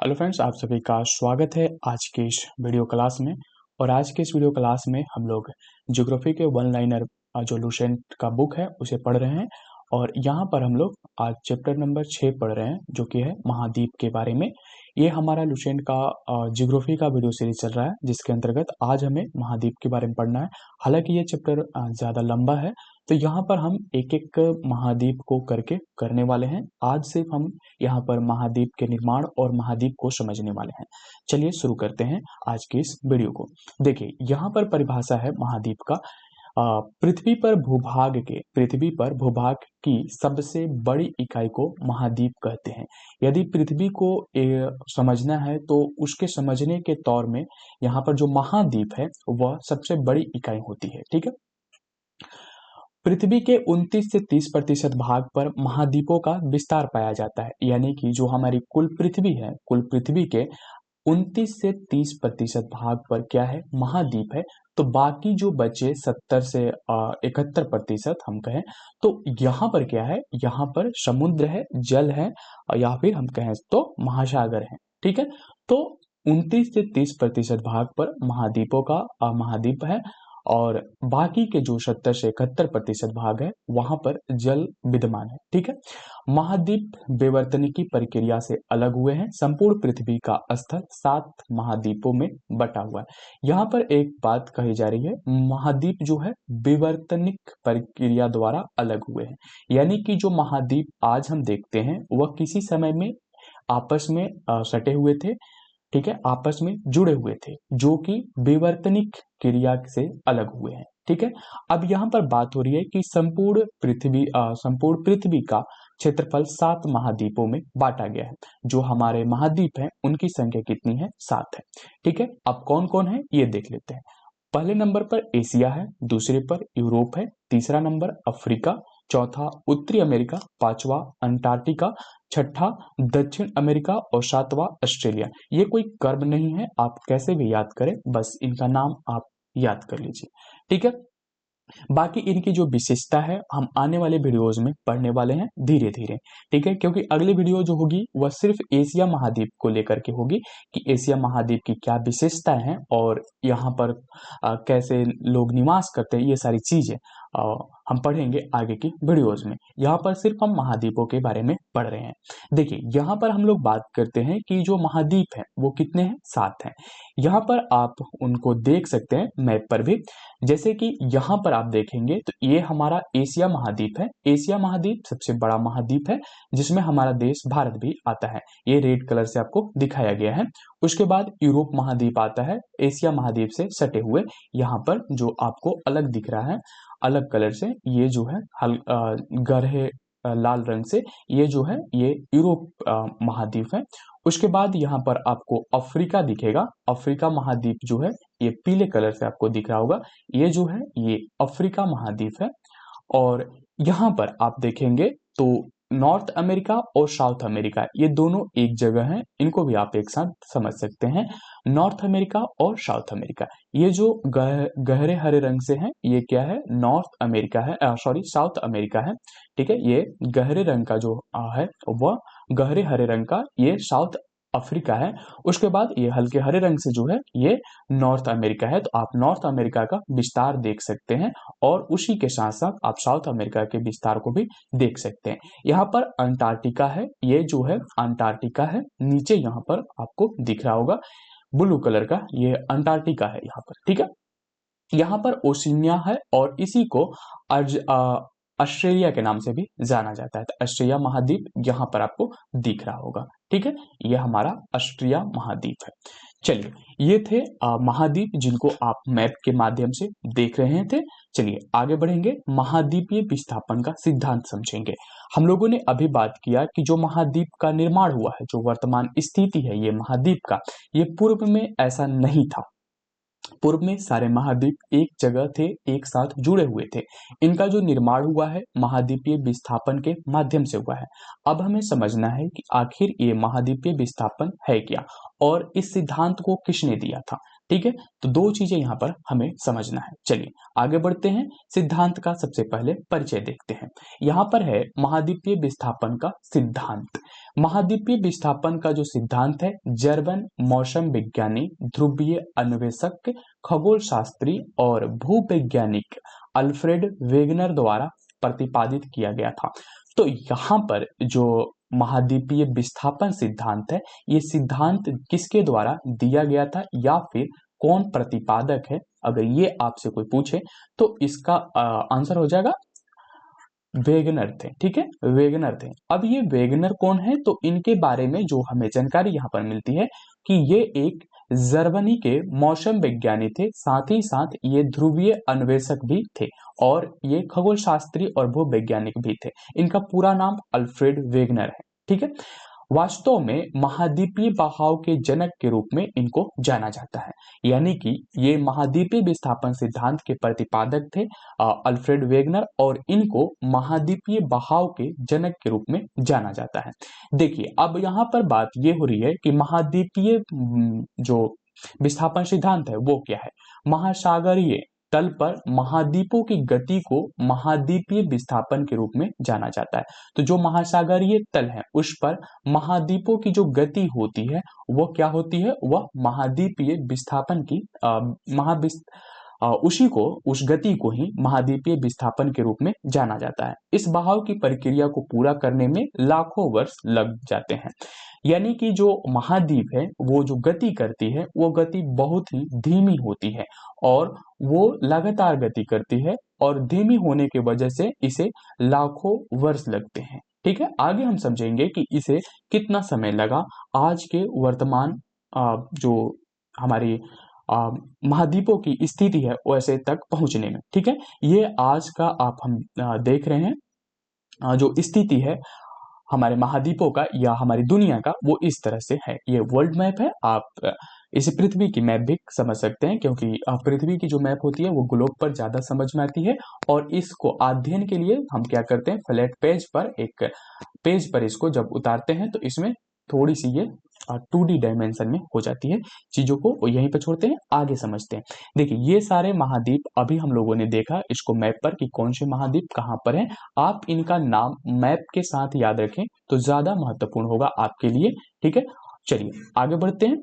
Hello friends, आप सभी का स्वागत है आज के इस वीडियो क्लास में। और आज के इस वीडियो क्लास में हम लोग ज्योग्राफी के वन लाइनर जो लुसेंट का बुक है उसे पढ़ रहे हैं। और यहाँ पर हम लोग आज चैप्टर नंबर 6 पढ़ रहे हैं जो कि है महाद्वीप के बारे में। ये हमारा लुसेंट का ज्योग्राफी का वीडियो सीरीज चल रहा है जिसके अंतर्गत आज हमें महाद्वीप के बारे में पढ़ना है। हालांकि ये चैप्टर ज़्यादा लंबा है, तो यहाँ पर हम एक एक महाद्वीप को करके करने वाले हैं। आज सिर्फ हम यहाँ पर महाद्वीप के निर्माण और महाद्वीप को समझने वाले हैं। चलिए शुरू करते हैं आज के इस वीडियो को। देखिए, यहाँ पर परिभाषा है महाद्वीप का। पृथ्वी पर भूभाग की सबसे बड़ी इकाई को महाद्वीप कहते हैं। यदि पृथ्वी को समझना है तो उसके समझने के तौर में यहाँ पर जो महाद्वीप है वह सबसे बड़ी इकाई होती है। ठीक है, पृथ्वी के 29 से 30% भाग पर महाद्वीपों का विस्तार पाया जाता है। यानी कि जो हमारी कुल पृथ्वी है, कुल पृथ्वी के 29 से 30% भाग पर क्या है, महाद्वीप है। तो बाकी जो बचे 70 से 71% हम कहें तो यहाँ पर क्या है, यहाँ पर समुद्र है, जल है, या फिर हम कहें तो महासागर है। ठीक है, तो 29 से 30% भाग पर महाद्वीपों का महाद्वीप है और बाकी के जो 70 से 71% भाग है वहां पर जल विद्यमान है। ठीक है, महाद्वीप विवर्तनिकी प्रक्रिया से अलग हुए हैं। संपूर्ण पृथ्वी का स्थल 7 महाद्वीपों में बटा हुआ है। यहाँ पर एक बात कही जा रही है, महाद्वीप जो है विवर्तनिक प्रक्रिया द्वारा अलग हुए हैं। यानी कि जो महाद्वीप आज हम देखते हैं वह किसी समय में आपस में सटे हुए थे। ठीक है, आपस में जुड़े हुए थे जो कि विवर्तनिक क्रिया से अलग हुए हैं। ठीक है, अब यहाँ पर बात हो रही है कि संपूर्ण पृथ्वी का क्षेत्रफल 7 महाद्वीपों में बांटा गया है। जो हमारे महाद्वीप हैं उनकी संख्या कितनी है, 7 है। ठीक है, अब कौन कौन है ये देख लेते हैं। पहले नंबर पर एशिया है, दूसरे पर यूरोप है, तीसरा नंबर अफ्रीका, चौथा उत्तरी अमेरिका, पांचवा अंटार्कटिका, छठा दक्षिण अमेरिका और सातवां ऑस्ट्रेलिया। ये कोई कर्म नहीं है, आप कैसे भी याद करें, बस इनका नाम आप याद कर लीजिए। ठीक है, बाकी इनकी जो विशेषता है हम आने वाले वीडियोज में पढ़ने वाले हैं धीरे धीरे। ठीक है, क्योंकि अगली वीडियो जो होगी वह सिर्फ एशिया महाद्वीप को लेकर के होगी कि एशिया महाद्वीप की क्या विशेषताएं हैं और यहाँ पर कैसे लोग निवास करते हैं, ये सारी चीजें हम पढ़ेंगे आगे की वीडियोज में। यहाँ पर सिर्फ हम महाद्वीपों के बारे में पढ़ रहे हैं। देखिए, यहाँ पर हम लोग बात करते हैं कि जो महाद्वीप है वो कितने हैं, 7 हैं। यहाँ पर आप उनको देख सकते हैं मैप पर भी। जैसे कि यहाँ पर आप देखेंगे तो ये हमारा एशिया महाद्वीप है। एशिया महाद्वीप सबसे बड़ा महाद्वीप है जिसमें हमारा देश भारत भी आता है। ये रेड कलर से आपको दिखाया गया है। उसके बाद यूरोप महाद्वीप आता है एशिया महाद्वीप से सटे हुए। यहाँ पर जो आपको अलग दिख रहा है अलग कलर से, ये जो है गहरे लाल रंग से, ये जो है ये यूरोप महाद्वीप है। उसके बाद यहाँ पर आपको अफ्रीका दिखेगा। अफ्रीका महाद्वीप जो है ये पीले कलर से आपको दिख रहा होगा, ये जो है ये अफ्रीका महाद्वीप है। और यहाँ पर आप देखेंगे तो नॉर्थ अमेरिका और साउथ अमेरिका ये दोनों एक जगह हैं, इनको भी आप एक साथ समझ सकते हैं। नॉर्थ अमेरिका और साउथ अमेरिका, ये जो गहरे हरे रंग से हैं ये क्या है, नॉर्थ अमेरिका है, साउथ अमेरिका है। ठीक है, ये गहरे रंग का जो है वह गहरे हरे रंग का ये साउथ अफ्रीका है। उसके बाद ये हल्के हरे रंग से जो है ये नॉर्थ अमेरिका है। तो आप नॉर्थ अमेरिका का विस्तार देख सकते हैं और उसी के साथ साथ आप साउथ अमेरिका के विस्तार को भी देख सकते हैं। यहाँ पर अंटार्कटिका है, ये जो है अंटार्कटिका है, नीचे यहाँ पर आपको दिख रहा होगा ब्लू कलर का, ये अंटार्कटिका है यहाँ पर। ठीक है, यहाँ पर ओशिनिया है और इसी को ऑस्ट्रेलिया के नाम से भी जाना जाता है। तो ऑस्ट्रेलिया महाद्वीप यहाँ पर आपको दिख रहा होगा। ठीक है, ये हमारा ऑस्ट्रेलिया महाद्वीप है। चलिए, ये थे महाद्वीप जिनको आप मैप के माध्यम से देख रहे थे। चलिए आगे बढ़ेंगे, महाद्वीपीय विस्थापन का सिद्धांत समझेंगे। हम लोगों ने अभी बात किया कि जो महाद्वीप का निर्माण हुआ है, जो वर्तमान स्थिति है ये महाद्वीप का, ये पूर्व में ऐसा नहीं था। पूर्व में सारे महाद्वीप एक जगह थे, एक साथ जुड़े हुए थे। इनका जो निर्माण हुआ है महाद्वीपीय विस्थापन के माध्यम से हुआ है। अब हमें समझना है कि आखिर ये महाद्वीपीय विस्थापन है क्या और इस सिद्धांत को किसने दिया था। ठीक है, तो दो चीजें यहाँ पर हमें समझना है। चलिए आगे बढ़ते हैं, सिद्धांत का सबसे पहले परिचय देखते हैं। यहाँ पर है महाद्वीपीय विस्थापन का सिद्धांत। महाद्वीपीय विस्थापन का जो सिद्धांत है, जर्मन मौसम विज्ञानी, ध्रुवीय अन्वेषक, खगोल शास्त्री और भूवैज्ञानिक अल्फ्रेड वेगनर द्वारा प्रतिपादित किया गया था। तो यहाँ पर जो महाद्वीपीय विस्थापन सिद्धांत है, ये सिद्धांत किसके द्वारा दिया गया था या फिर कौन प्रतिपादक है, अगर ये आपसे कोई पूछे तो इसका आंसर हो जाएगा वेगनर थे। ठीक है, वेगनर थे। अब ये वेगनर कौन है, तो इनके बारे में जो हमें जानकारी यहाँ पर मिलती है कि ये एक जर्मनी के मौसम विज्ञानी थे, साथ ही साथ ये ध्रुवीय अन्वेषक भी थे और ये खगोल शास्त्री और भूवैज्ञानिक भी थे। इनका पूरा नाम अल्फ्रेड वेगनर है। ठीक है, वास्तव में महाद्वीपीय बहाव के जनक के रूप में इनको जाना जाता है, यानी कि ये महाद्वीपीय विस्थापन सिद्धांत के प्रतिपादक थे अल्फ्रेड वेगनर, और इनको महाद्वीपीय बहाव के जनक के रूप में जाना जाता है। देखिए अब यहाँ पर बात ये हो रही है कि महाद्वीपीय जो विस्थापन सिद्धांत है वो क्या है। महासागरीय तल पर महाद्वीपों की गति को महाद्वीपीय विस्थापन के रूप में जाना जाता है। तो जो महासागरीय तल है उस पर महाद्वीपों की जो गति होती है वो क्या होती है, वह महाद्वीपीय विस्थापन की उस गति को ही महाद्वीपीय विस्थापन के रूप में जाना जाता है। इस बहाव की प्रक्रिया को पूरा करने में लाखों वर्ष लग जाते हैं, यानी कि जो महाद्वीप है वो जो गति करती है वो गति बहुत ही धीमी होती है और वो लगातार गति करती है, और धीमी होने की वजह से इसे लाखों वर्ष लगते हैं। ठीक है, आगे हम समझेंगे कि इसे कितना समय लगा आज के वर्तमान जो हमारी महाद्वीपों की स्थिति है वैसे तक पहुंचने में। ठीक है, ये आज का आप हम देख रहे हैं जो स्थिति है हमारे महाद्वीपों का या हमारी दुनिया का, वो इस तरह से है। ये वर्ल्ड मैप है, आप इसे पृथ्वी की मैप भी समझ सकते हैं, क्योंकि पृथ्वी की जो मैप होती है वो ग्लोब पर ज्यादा समझ में आती है, और इसको अध्ययन के लिए हम क्या करते हैं, फ्लैट पेज पर एक पेज पर इसको जब उतारते हैं तो इसमें थोड़ी सी ये 2D डायमेंशन में हो जाती है, चीजों को वो यहीं पर छोड़ते हैं, आगे समझते हैं। देखिए ये सारे महाद्वीप अभी हम लोगों ने देखा इसको मैप पर कि कौन से महाद्वीप कहाँ पर हैं। आप इनका नाम मैप के साथ याद रखें तो ज्यादा महत्वपूर्ण होगा आपके लिए। ठीक है, चलिए आगे बढ़ते हैं।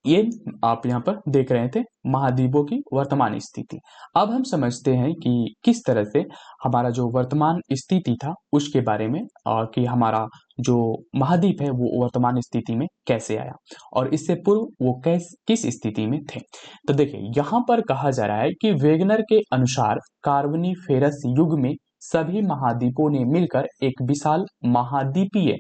ये आप यहाँ पर देख रहे थे महाद्वीपों की वर्तमान स्थिति। अब हम समझते हैं कि किस तरह से हमारा जो वर्तमान स्थिति था उसके बारे में, कि हमारा जो महाद्वीप है वो वर्तमान स्थिति में कैसे आया और इससे पूर्व वो किस स्थिति में थे। तो देखिए यहाँ पर कहा जा रहा है कि वेगनर के अनुसार कार्बोनिफेरस युग में सभी महाद्वीपों ने मिलकर एक विशाल महाद्वीपीय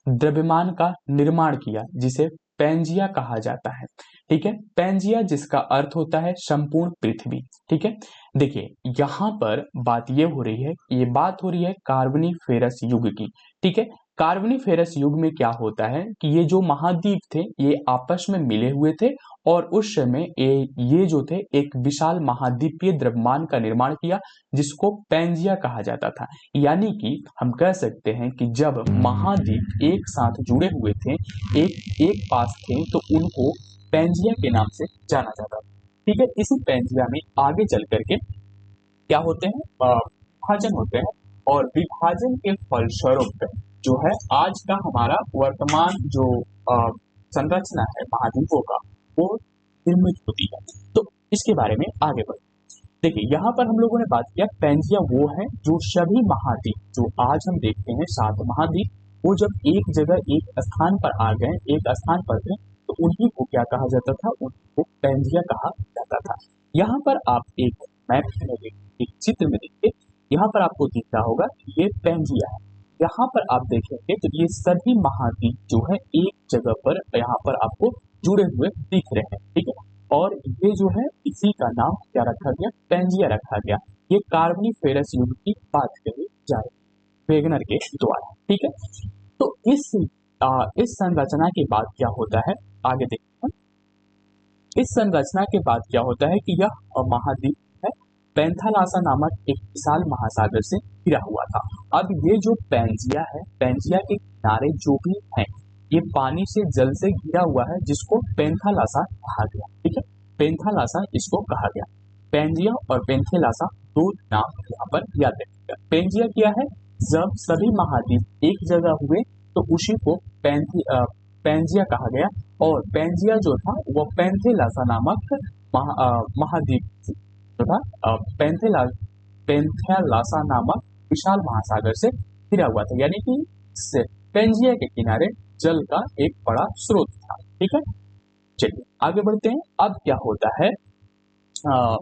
द्रव्यमान का निर्माण किया जिसे पैंजिया कहा जाता है। ठीक है, पैंजिया जिसका अर्थ होता है संपूर्ण पृथ्वी। ठीक है, देखिए यहाँ पर बात ये हो रही है, ये बात हो रही है कार्बोनिफेरस युग की। ठीक है, कार्बोनिफेरस युग में क्या होता है कि ये जो महाद्वीप थे ये आपस में मिले हुए थे और उस समय ये जो थे एक विशाल महाद्वीपीय द्रव्यमान का निर्माण किया जिसको पैंजिया कहा जाता था। यानी कि हम कह सकते हैं कि जब महाद्वीप एक साथ जुड़े हुए थे, एक पास थे, तो उनको पैंजिया के नाम से जाना जाता था। ठीक है, इसी पैंजिया में आगे चल करके क्या होते हैं, विभाजन होते हैं, और विभाजन के फलस्वरूप जो है आज का हमारा वर्तमान जो संरचना है महाद्वीपों का वो निर्मित होती है। तो इसके बारे में आगे बढ़ते। देखिए यहाँ पर हम लोगों ने बात किया पैंजिया वो है जो सभी महाद्वीप जो आज हम देखते हैं 7 महाद्वीप, वो जब एक जगह एक स्थान पर आ गए, एक स्थान पर थे, तो उन्हीं को क्या कहा जाता था, उनको पैंजिया कहा जाता था। यहाँ पर आप एक मैप में एक चित्र में देखिए, यहाँ पर आपको दिख रहा होगा ये पैंजिया है। यहाँ पर आप देखेंगे तो ये सभी महाद्वीप जो है एक जगह पर यहाँ पर आपको जुड़े हुए दिख रहे हैं। ठीक है, और ये जो है इसी का नाम क्या रखा गया, पैंजिया रखा गया। ये कार्बोनिफेरस युग की बात कही जा रही वेगनर के द्वारा। ठीक है, तो इस संरचना के बाद क्या होता है, आगे देखते हैं। इस संरचना के बाद क्या होता है कि यह महाद्वीप है पैंथालासा नामक एक विशाल महासागर से घिरा हुआ था। अब ये जो पैंजिया है, पैंजिया के किनारे जो भी है ये पानी से जल से घिरा हुआ है जिसको पैंथालासा कहा गया। ठीक है, पेंथालासा इसको कहा गया। पेंजिया और पेंथेलासा दो नाम यहाँ पर याद रखिएगा। पेंजिया क्या है, जब सभी महाद्वीप एक जगह हुए तो उसी को पेंजिया कहा गया, और पेंजिया जो था वो पेंथेलासा नामक महाद्वीप जो था पेंथेलासा नामक विशाल महासागर से घिरा हुआ था, यानी कि पेंजिया के किनारे जल का एक बड़ा स्रोत था। ठीक है, चलिए आगे बढ़ते हैं। अब क्या होता है,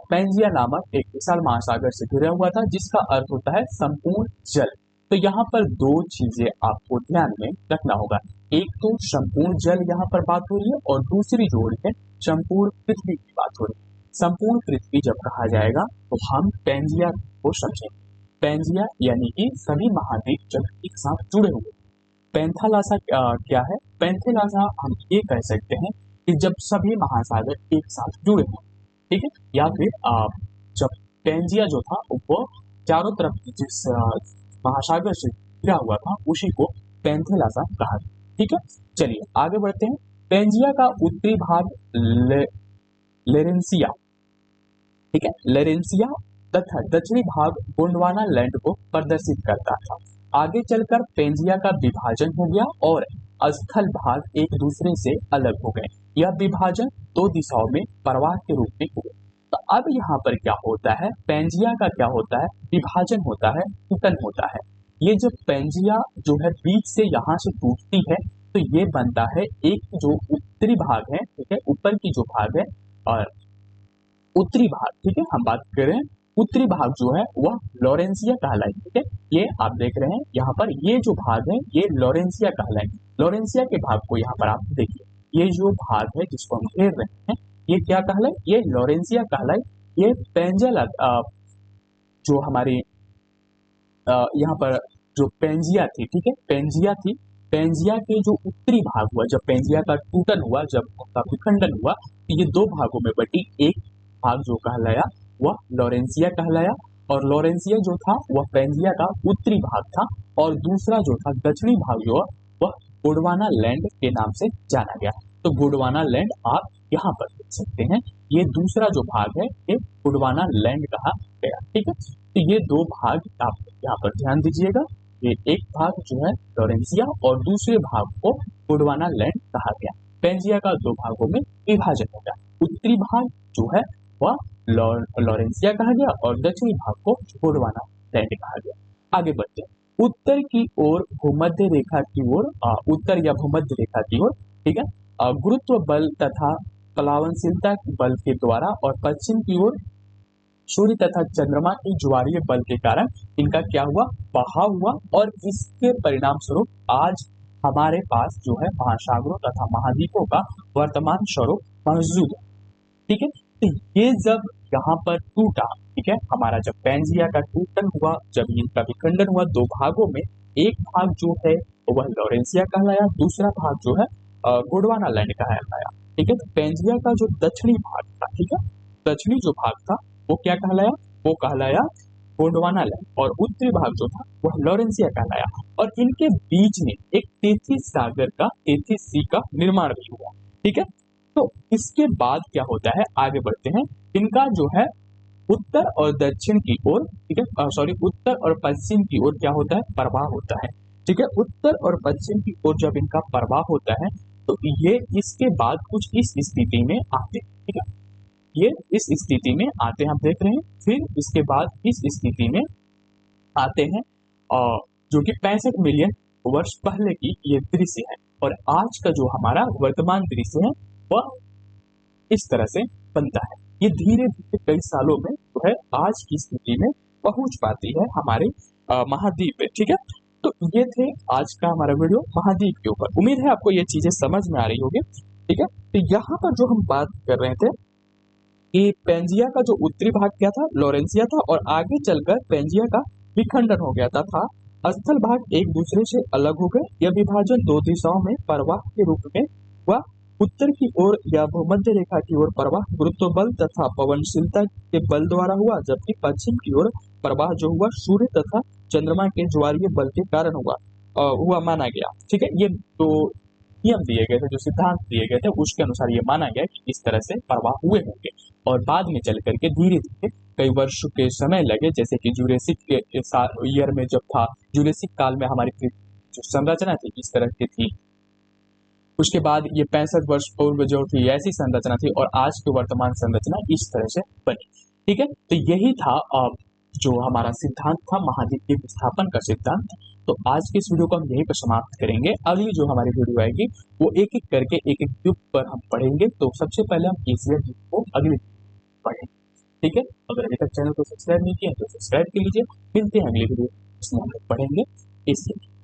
पेंजिया नामक एक विशाल महासागर से घिरा हुआ था जिसका अर्थ होता है संपूर्ण जल। तो यहाँ पर दो चीजें आपको ध्यान में रखना होगा, एक तो संपूर्ण जल यहाँ पर बात हो रही है, और दूसरी जो हो रही है संपूर्ण पृथ्वी की बात हो रही है। संपूर्ण पृथ्वी जब कहा जाएगा तो हम पेंजिया को समझेंगे। पेंजिया यानी कि सभी महाद्वीप जब एक साथ जुड़े हुए। पेंथालासा क्या है, पेंथेलासा हम ये कह सकते हैं कि जब सभी महासागर एक साथ जुड़े हों। ठीक है, या फिर जब पेंजिया जो था वो चारों तरफ जिस महासागर से घिरा हुआ था उसी को पेंथेलासा कहा। ठीक है, चलिए आगे बढ़ते हैं। पेंजिया का उत्तरी भाग लेरेंसिया, ठीक है, लेरेंसिया तथा दक्षिणी भाग गोंडवाना लैंड को प्रदर्शित करता था। आगे चलकर पेंजिया का विभाजन हो गया और स्थल भाग एक दूसरे से अलग हो गए। यह विभाजन दो दिशाओं में प्रवाह के रूप में हुआ। तो अब यहाँ पर क्या होता है, पेंजिया का क्या होता है, विभाजन होता है, टूटन होता है। ये जो पेंजिया जो है बीच से यहाँ से टूटती है तो ये बनता है एक जो उत्तरी भाग है, ठीक है, ऊपर की जो भाग है और उत्तरी भाग, ठीक है, हम बात कर रहे हैं उत्तरी भाग जो है वह लॉरेंसिया कहलाएगी। ठीक है, ये आप देख रहे हैं यहाँ पर ये जो भाग है ये लॉरेंसिया कहलाएगी। लॉरेंसिया के भाग को यहाँ पर आप देखिए, ये जो भाग है जिसको हम घेर रहे हैं ये क्या कहलाए, ये लॉरेंसिया कहलाए। ये पेंजल जो हमारी यहाँ पर जो पेंजिया थी, ठीक है, पेंजिया थी, पेंजिया के जो उत्तरी भाग हुआ, जब पेंजिया का टूटन हुआ, जब उसका विखंडन हुआ तो ये दो भागों में बटी, एक भाग जो कहलाया वह लॉरेंसिया कहलाया, और लॉरेंसिया जो था वह पेंजिया का उत्तरी भाग था, और दूसरा जो था दक्षिणी भाग जो वह गोंडवाना लैंड के नाम से जाना गया। तो गोंडवाना लैंड आप यहाँ पर देख सकते हैं, ये दूसरा जो भाग है ये गोंडवाना लैंड कहा गया। ठीक है, तो ये दो भाग आप यहाँ पर ध्यान दीजिएगा, ये एक भाग जो है लॉरेंसिया और दूसरे भाग को गोंडवाना लैंड कहा गया। पेंजिया का दो भागों में विभाजन हो गया, उत्तरी भाग जो है वह लॉरेंसिया कहा गया और दक्षिणी भाग को गोंडवाना लैंड कहा गया। आगे बढ़ते हैं, उत्तर की ओर भूमध्य रेखा की ओर, उत्तर या भूमध्य रेखा की ओर, ठीक है, गुरुत्व बल तथा प्लावनशीलता बल के द्वारा, और पश्चिम की ओर सूर्य तथा चंद्रमा के ज्वारीय बल के कारण इनका क्या हुआ, बहाव हुआ, और इसके परिणाम स्वरूप आज हमारे पास जो है महासागरों तथा महाद्वीपों का वर्तमान स्वरूप मौजूद है। ठीक है, तो ये जब यहाँ पर टूटा, ठीक है, हमारा जब पेंजिया का टूटन हुआ, जब इनका विखंडन हुआ दो भागों में, एक भाग जो है वह लॉरेंसिया कहलाया, दूसरा भाग जो है गोंडवाना लैंड कहलाया। ठीक है, तो पेंजिया का जो दक्षिणी भाग था, ठीक है, दक्षिणी जो भाग था वो क्या कहलाया, वो कहलाया गोंडवाना लैंड, और उत्तरी भाग जो था वह लॉरेंसिया कहलाया, और इनके बीच में एक तेथिस सागर का, तेथिस सी का निर्माण भी हुआ। ठीक है, तो इसके बाद क्या होता है, आगे बढ़ते हैं, इनका जो है उत्तर और दक्षिण की ओर, ठीक है, सॉरी, उत्तर और पश्चिम की ओर क्या होता है, प्रवाह होता है। ठीक है, उत्तर और पश्चिम की ओर जब इनका प्रवाह होता है तो ये इसके बाद कुछ इस स्थिति में आते हैं। ठीक है, ये इस स्थिति में आते हैं, हम देख रहे हैं, फिर इसके बाद इस स्थिति में आते हैं, और जो कि 65 मिलियन वर्ष पहले की ये दृश्य है, और आज का जो हमारा वर्तमान दृश्य है वह इस तरह से बनता है। ये धीरे धीरे कई सालों में जो है आज की स्थिति में पहुंच पाती है हमारे महाद्वीप पे। ठीक है, तो ये थे आज का हमारा वीडियो महाद्वीप के ऊपर। उम्मीद है आपको ये चीजें समझ में आ रही होगी। ठीक है, तो यहाँ पर जो हम बात कर रहे थे कि पेंजिया का जो उत्तरी भाग क्या था, लॉरेंसिया था, और आगे चलकर पेंजिया का विखंडन हो गया था स्थल भाग एक दूसरे से अलग हो गए। यह विभाजन दो दिशाओं में प्रवाह के रूप में हुआ, उत्तर की ओर या भूमध्य रेखा की ओर प्रवाह गुरुत्व बल तथा पवनशीलता के बल द्वारा हुआ, जबकि पश्चिम की ओर प्रवाह जो हुआ सूर्य तथा चंद्रमा के ज्वारीय बल के कारण हुआ माना गया। ठीक है, ये तो नियम दिए गए थे, जो सिद्धांत दिए गए थे, उसके अनुसार ये माना गया कि इस तरह से प्रवाह हुए होंगे। और बाद में चल करके धीरे धीरे कई वर्षों के समय लगे, जैसे कि जुरेसिक के ईयर में जब था, जुरेसिक काल में हमारी पृथ्वी जो संरचना थी इस तरह की थी। उसके बाद ये 65 वर्ष पूर्व जो थी ऐसी संरचना थी, और आज की वर्तमान संरचना इस तरह से बनी। ठीक है, तो यही था जो हमारा सिद्धांत था, महाद्वीप के विस्थापन का सिद्धांत। तो आज के इस वीडियो को हम यहीं पर समाप्त करेंगे। अगली जो हमारी वीडियो आएगी वो एक एक करके एक एक द्वीप पर हम पढ़ेंगे। तो सबसे पहले हम एशिया द्वीप को अगली पढ़ेंगे। ठीक है, अगर अभी तक चैनल को सब्सक्राइब नहीं किया तो सब्सक्राइब कर लीजिए। मिलते हैं अगली वीडियो, इसमें हम लोग पढ़ेंगे एशिया।